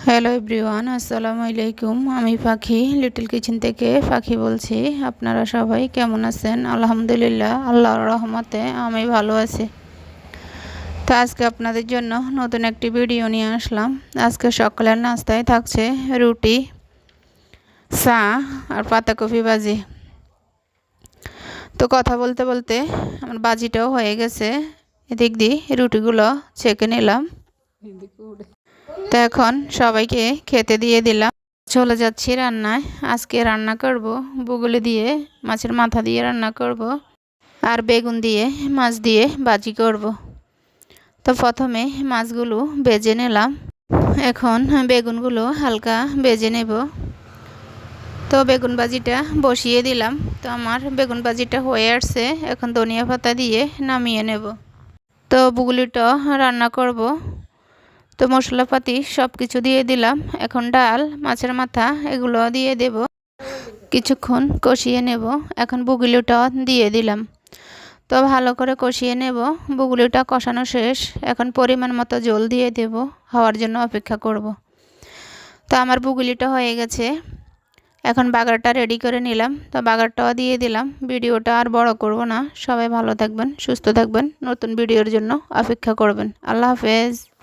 Hello everyone, আসসালামু আলাইকুম। আমি পাখি লিটল কিচেন থেকে পাখি বলছি। আপনারা সবাই কেমন আছেন? আলহামদুলিল্লাহ, আল্লাহর রহমতে আমি ভালো আছি। তো আজকে আপনাদের জন্য নতুন একটি ভিডিও নিয়ে আসলাম। আজকে সকালের নাস্তায় থাকছে রুটি, চা আর পাতাকপি ভাজি। তো কথা বলতে বলতে আমার ভাজিটাও হয়ে গেছে। এদিক দিয়ে রুটিগুলো ছেঁকে নিলাম। তো এখন সবাইকে খেতে দিয়ে দিলাম। চলে যাচ্ছি রান্নায়। আজকে রান্না করব বগুলি দিয়ে, মাছের মাথা দিয়ে রান্না করব, আর বেগুন দিয়ে মাছ দিয়ে ভাজি করব। তো প্রথমে মাছগুলো ভেজে নিলাম। এখন বেগুনগুলো হালকা ভেজে নেব। তো বেগুন ভাজিটা বসিয়ে দিলাম। তো আমার বেগুন ভাজিটা হয়ে আসছে। এখন ধনিয়া পাতা দিয়ে নামিয়ে নেব। তো বগুলিটা রান্না করব। তো মশলাপাতি সব কিছু দিয়ে দিলাম। এখন ডাল, মাছের মাথা এগুলো দিয়ে দেব। কিছুক্ষণ কষিয়ে নেব। এখন বগুলিটা দিয়ে দিলাম। তো ভালো করে কষিয়ে নেব। বগুলিটা কষানো শেষ। এখন পরিমাণ মতো জল দিয়ে দেব। হওয়ার জন্য অপেক্ষা করব। তো আমার বগুলিটা হয়ে গেছে। এখন বাগারটা রেডি করে নিলাম। তো বাগারটাও দিয়ে দিলাম। ভিডিওটা আর বড় করব না। সবাই ভালো থাকবেন, সুস্থ থাকবেন। নতুন ভিডিওর জন্য অপেক্ষা করবেন। আল্লাহ হাফেজ।